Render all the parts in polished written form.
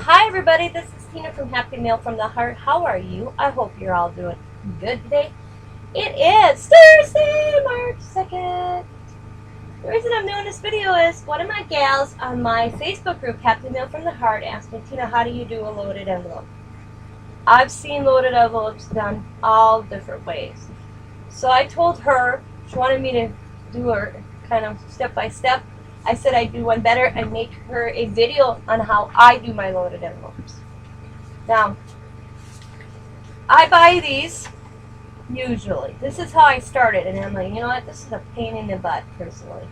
Hi everybody, this is Tina from Happy Mail from the Heart. How are you? I hope you're all doing good today. It is Thursday, March 2nd. The reason I'm doing this video is one of my gals on my Facebook group, Happy Mail from the Heart, asked me, Tina, how do you do a loaded envelope? I've seen loaded envelopes done all different ways. So I told her, she wanted me to do her kind of step by step. I said I'd do one better and make her a video on how I do my loaded envelopes. Now, I buy these, usually. This is how I started, and I'm like, you know what, this is a pain in the butt, personally.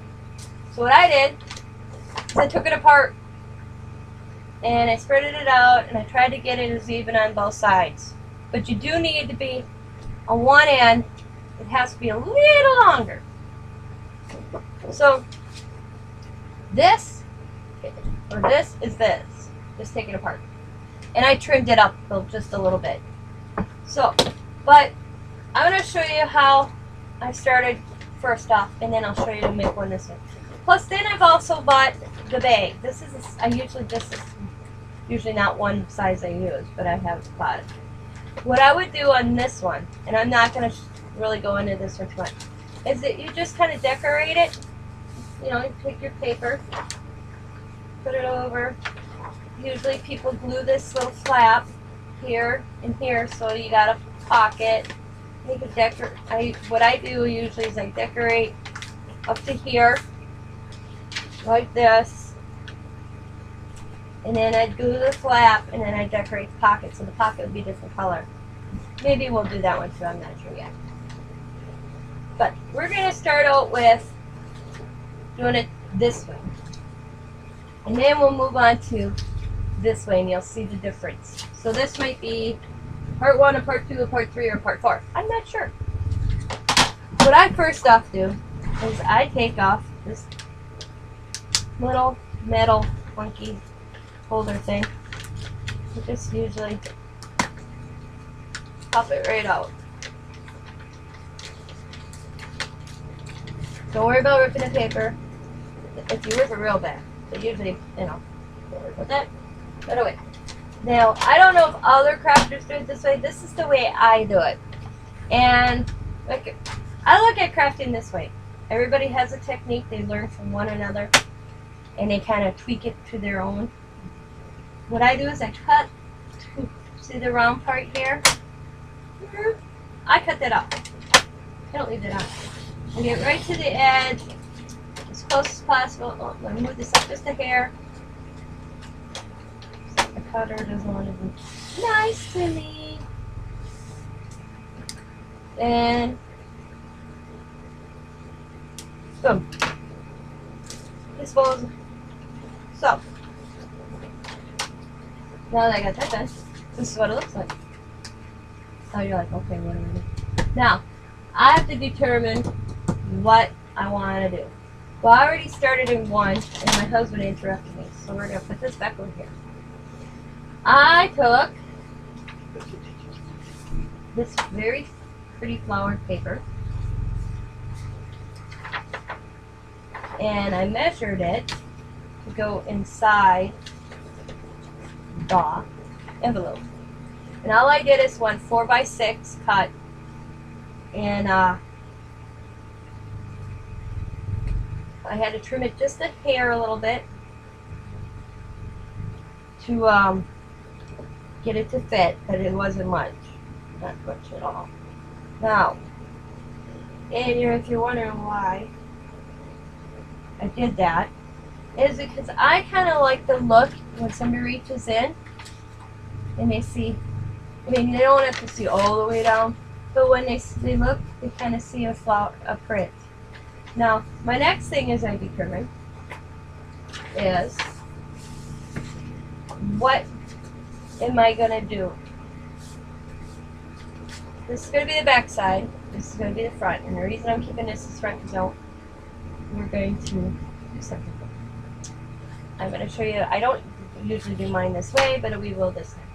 So what I did is I took it apart, and I spreaded it out, and I tried to get it as even on both sides. But you do need to be, on one end, it has to be a little longer. So, this, or this is this. Just take it apart. And I trimmed it up just a little bit. So, but I'm going to show you how I started first off, and then I'll show you to make one this way. Plus, then I've also bought the bag. This is, this is usually not one size I use, but I have bought it. What I would do on this one, and I'm not going to really go into this one too much, is that you just kind of decorate it. You know, you take your paper, put it over. Usually people glue this little flap here and here, so you got a pocket. You can decorate. What I do usually is I decorate up to here, like this, and then I glue the flap, and then I decorate the pocket, so the pocket would be a different color. Maybe we'll do that one too, I'm not sure yet. But we're going to start out with doing it this way. And then we'll move on to this way, and you'll see the difference. So this might be part 1, or part 2, or part 3, or part 4. I'm not sure. What I first off do is I take off this little metal funky holder thing. I just usually pop it right out. Don't worry about ripping the paper. If you rip it real bad, but usually, you know, don't worry about that. But anyway, now I don't know if other crafters do it this way. This is the way I do it, and like I look at crafting this way. Everybody has a technique they learn from one another, and they kind of tweak it to their own. What I do is I cut. See the round part here? I cut that out. I don't leave it out. I get right to the edge, as close as possible. Oh, I'm going to move this up just a hair. The cutter doesn't want to be nice to me. And boom. This falls. So, now that I got that done, this is what it looks like. So you're like, okay, what do I do? Now, I have to determine what I want to do. Well, I already started in one, and my husband interrupted me, so we're going to put this back over here. I took this very pretty flowered paper, and I measured it to go inside the envelope. And all I did is one 4x6 cut, and I had to trim it just a hair a little bit to get it to fit, but it wasn't much. Not much at all. Now, and if you're wondering why I did that, is because I kind of like the look when somebody reaches in and they see, I mean, they don't have to see all the way down, but when they look, they kind of see a print. Now, my next thing is I determine is what am I going to do? This is going to be the back side. This is going to be the front. And the reason I'm keeping this as front is we're going to do something. I'm going to show you. I don't usually do mine this way, but we will this time.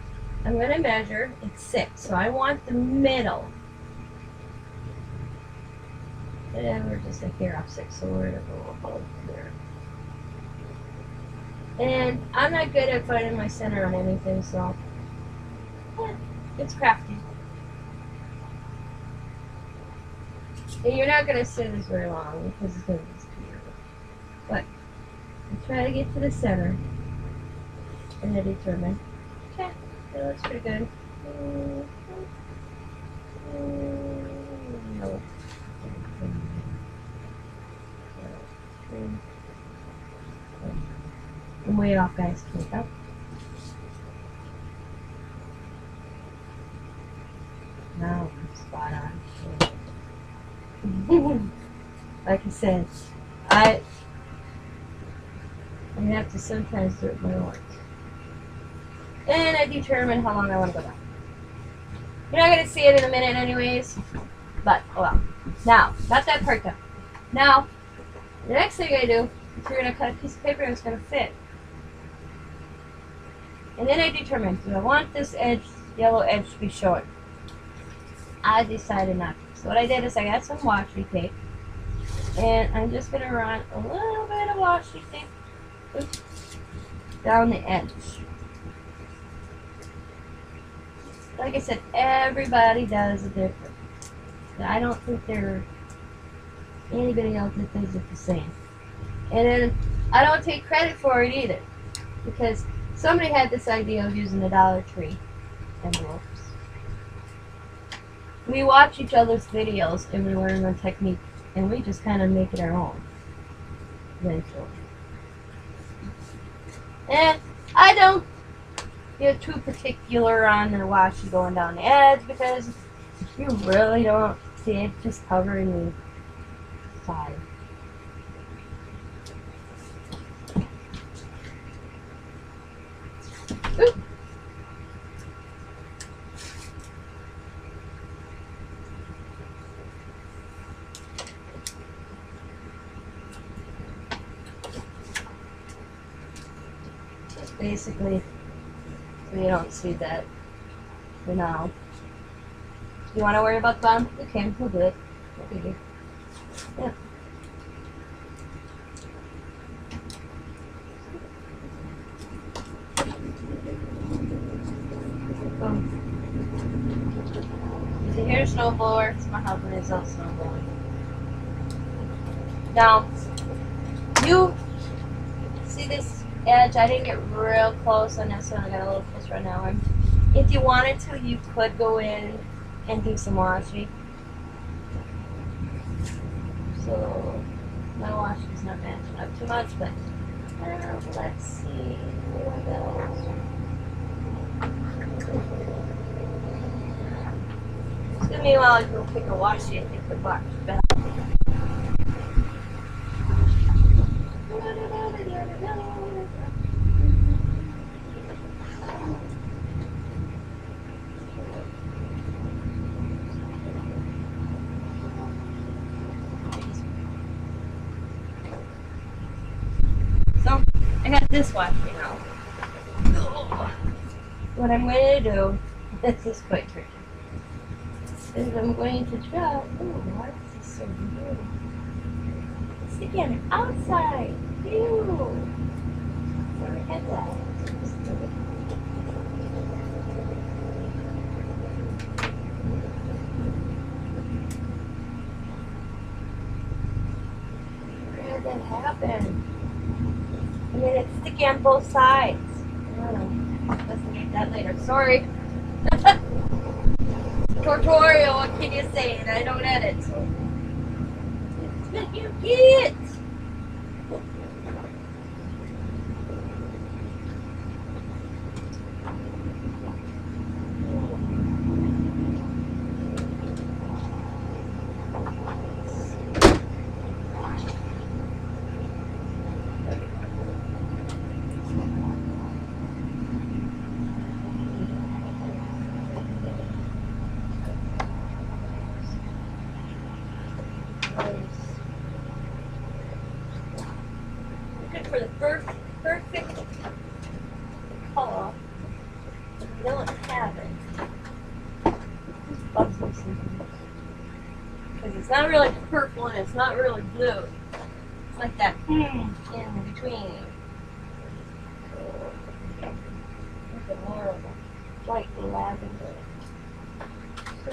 I'm going to measure. It's 6. So I want the middle. And we're just a hair off 6, so we're going to go over there. And I'm not good at finding my center on anything, so it's crafty. And you're not going to sit this very long because it's going to be clear. But I try to get to the center and then determine. Okay, that looks pretty good. No. I'm way off, guys. Keep up. Now I'm spot on. Like I said, I have to sometimes do it my own. And I determine how long I want to go down. You're not going to see it in a minute anyways. But, oh well. Now, got that part done. Now, the next thing I do is you're going to cut a piece of paper that's going to fit. And then I determine, do I want this edge, yellow edge to be showing? I decided not to. So what I did is I got some washi tape. And I'm just going to run a little bit of washi tape down the edge. Like I said, everybody does it different. I don't think there's anybody else that does it the same. And then I don't take credit for it either, because somebody had this idea of using the Dollar Tree envelopes. We watch each other's videos and we learn the technique, and we just kind of make it our own eventually. And I don't get too particular on the washi going down the edge, because you really don't see it just covering the side. Oop. Just basically so you don't see that for now. You want to worry about the bottom? You can. We'll do it. Okay. Yeah. Boom. So here's snowblower. It's my husband is out snowblowing. Now, you see this edge? I didn't get real close on this one. I got a little closer right now. If you wanted to, you could go in and do some washi. So my washi is not matching up too much, but let's see what else. Just give me a while to go pick a washi. I think the wash better. I got this washi now. What I'm going to do, this is quite tricky, is I'm going to try, why is this so weird? Stick it outside. Ew. Where is that? Where did that happen? And then it's sticky on both sides. Investigate that later. Sorry. Tutorial, what can you say? And I don't edit, so. You get it! Looking for the perfect color. We don't have it. Just bugs me sometimes. Because it's not really purple and it's not really blue. It's like that in between. I've been doing. So,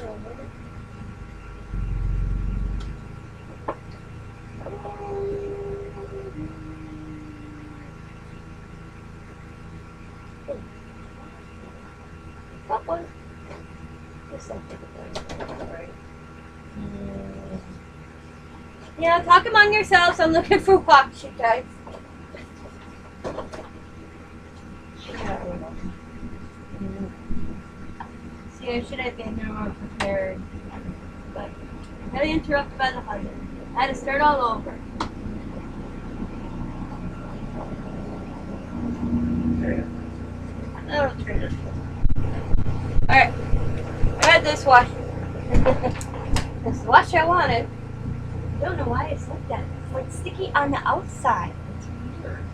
that one. Just something right. Yeah, talk among yourselves. I'm looking for watch, you guys. See, I should have been more prepared, but I got interrupted by the husband. I had to start all over. That'll turn it. Alright, I had this wash. This wash I wanted. I don't know why it's like that. It's like sticky on the outside. It's weird.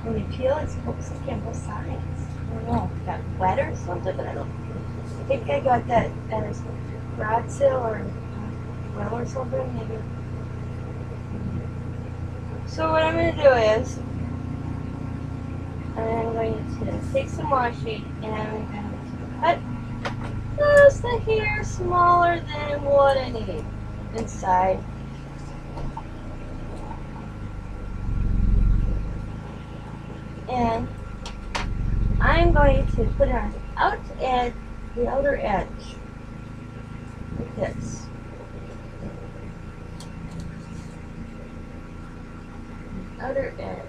When you peel, it's sticky on both sides. I don't know. It got wet or something, but I think I got that at a garage sale or well or something, maybe. So what I'm going to do is I'm going to take some washi and I'm going to cut just the hair smaller than what I need inside. And I'm going to put it on the outer edge, like this. Outer edge.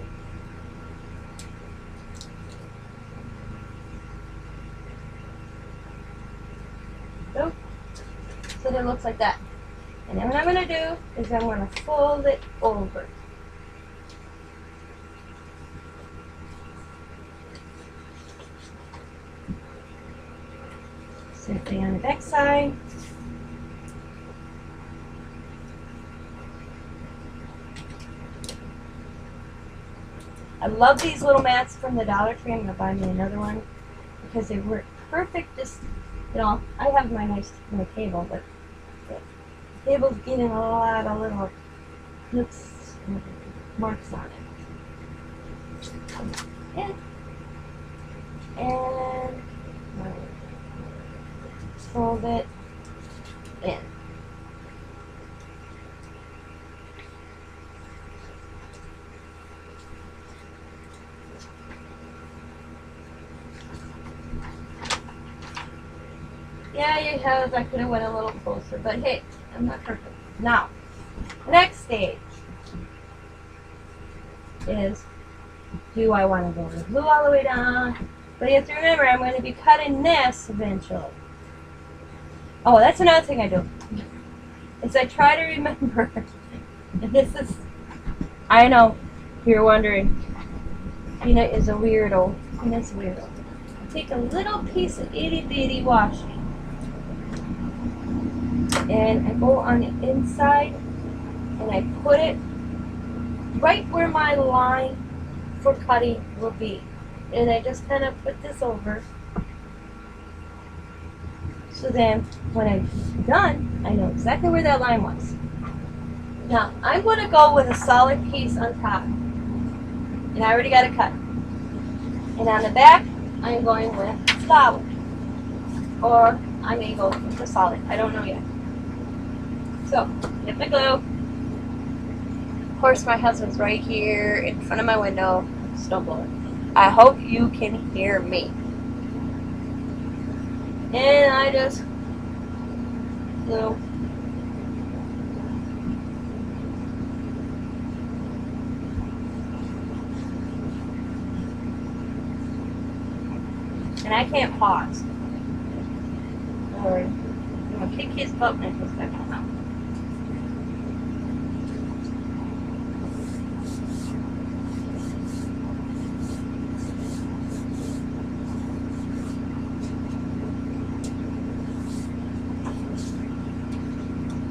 So that it looks like that. And then what I'm going to do is I'm going to fold it over. Same thing on the back side. I love these little mats from the Dollar Tree. I'm going to buy me another one because they work perfect. Just, you know, I have my table, but the table's getting a lot of little nooks and marks on it. And fold it in. Yeah, you have. I could have went a little closer, but hey, I'm not perfect. Now, next stage is, do I want to go with glue all the way down? But you have to remember, I'm going to be cutting this eventually. Oh, that's another thing I do. Is I try to remember. And this is, I know, you're wondering. Peanut is a weirdo. Peanut's a weirdo. I take a little piece of itty bitty washi. And I go on the inside and I put it right where my line for cutting will be. And I just kind of put this over. So then when I'm done, I know exactly where that line was. Now I'm going to go with a solid piece on top. And I already got it cut. And on the back, I'm going with solid. Or I may go with the solid. I don't know yet. So, get my glue. Of course, my husband's right here in front of my window. Snow blower. I hope you can hear me. And I just glue. And I can't pause. Or I'm going to kick his butt when it goes back out.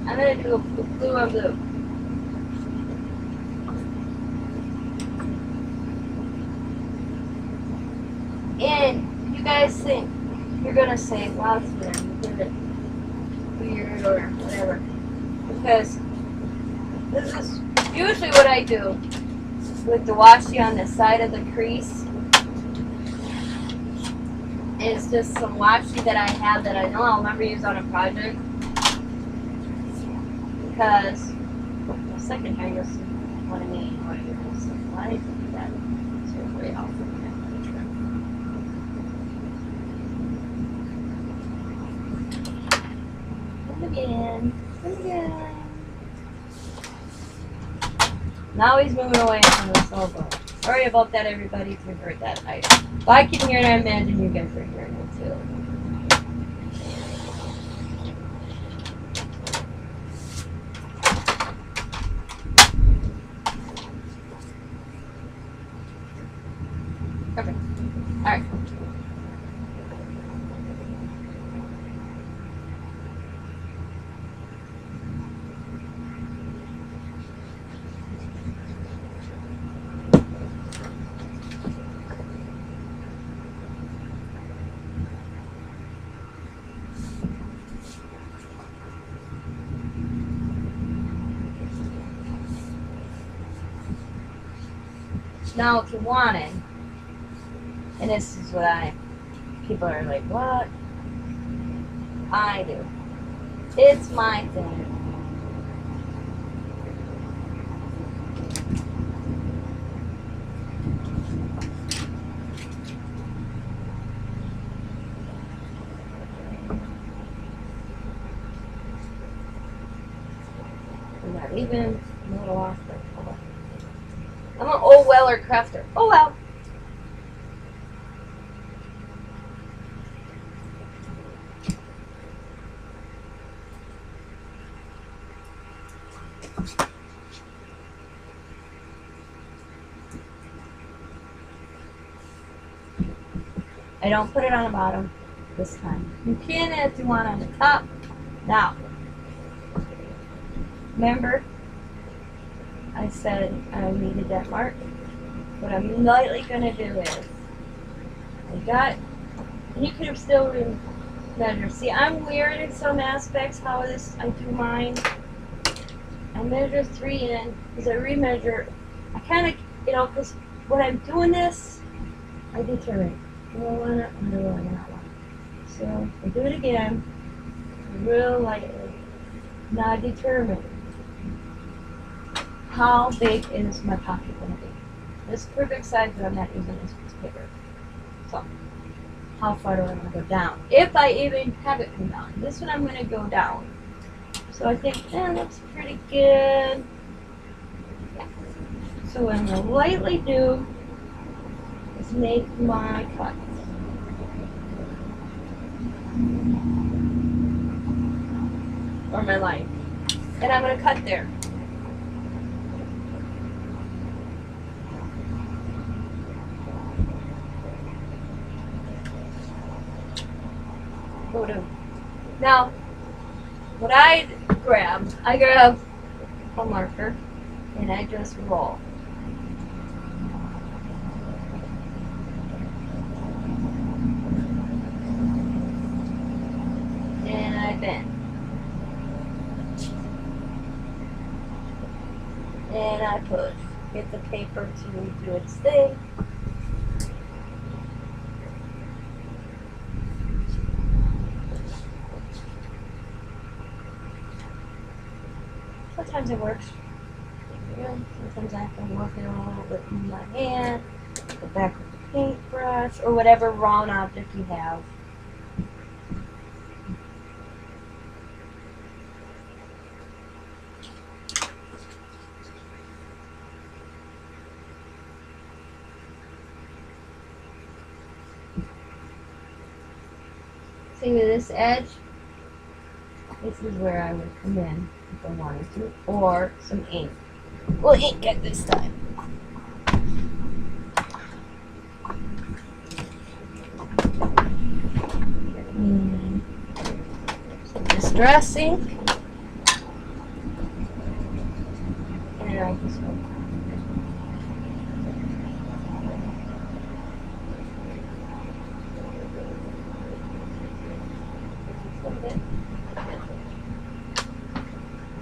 I'm going to do a glue on glue. And you guys think, you're going to say, wow, it's weird or whatever. Because this is usually what I do with the washi on the side of the crease. is just some washi that I have that I know I'll never use on a project. Because the second time you'll see what I mean. Why did you do that? So way off from that. Come again. Now he's moving away from the cell phone. Sorry about that, everybody, if you heard that. If I can hear it, I imagine you guys are hearing it too. Okay. Alright. Now, if you wanted, and this is what people are like, what? I do. It's my thing. I'm not even a little off there. I'm an old Weller crafter. Oh well. I don't put it on the bottom this time. You can if you want on the top. Now, remember I said I needed that mark? What I'm lightly going to do is, you could have still measured. See, I'm weird in some aspects how I do mine. I measure 3 in, because I remeasure. I kind of, because when I'm doing this, I determine, do I want it or do I not want it? So, I do it again, real lightly. Now I determine, how big is my pocket going to be? This is perfect size, but I'm not using this piece of paper. So, how far do I want to go down? If I even have it come down. This one I'm going to go down. So I think that looks pretty good. Yeah. So what I'm going to lightly do is make my cut. Or my line. And I'm going to cut there. Now, what I grab a marker and I just roll. And I bend. And I push. Get the paper to do its thing. Sometimes it works. Sometimes I have to work it a little bit in my hand, go back with the paintbrush, or whatever round object you have. See with this edge, this is where I would come in if I wanted to, or some ink. Well, ink at this time. Some distress ink. And I just go.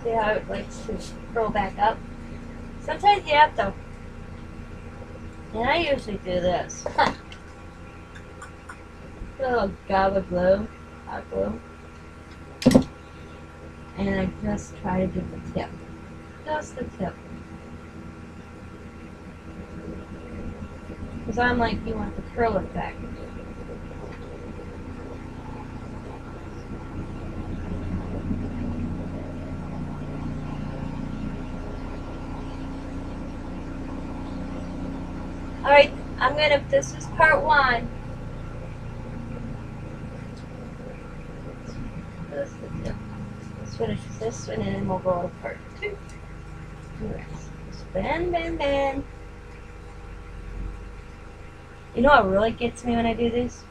See how it likes to curl back up? Sometimes you have to. And I usually do this. Put a little gob of glue, hot glue. And I just try to get the tip. Just the tip. Because I'm like, you want the curl effect. Alright, this is part 1. Let's finish this one and then we'll go to part 2. Bend, bend, bend. You know what really gets me when I do this?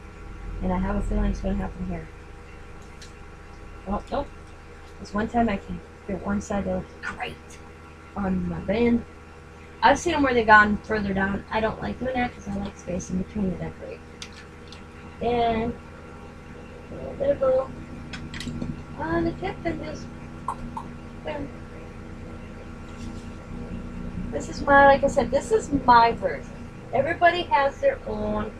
And I have a feeling it's going to happen here. Oh, nope. This one time I can get one side that looks great on my band. I've seen them where they've gone further down. I don't like doing that because I like space in between to decorate. And a little bit of glue on the tip and just boom. This is my, like I said, this is my version. Everybody has their own.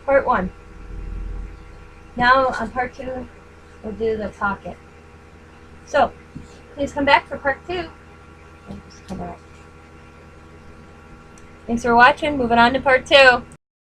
Part 1. Now on part 2, we'll do the pocket. So, please come back for part 2. Just come back. Thanks for watching. Moving on to part 2.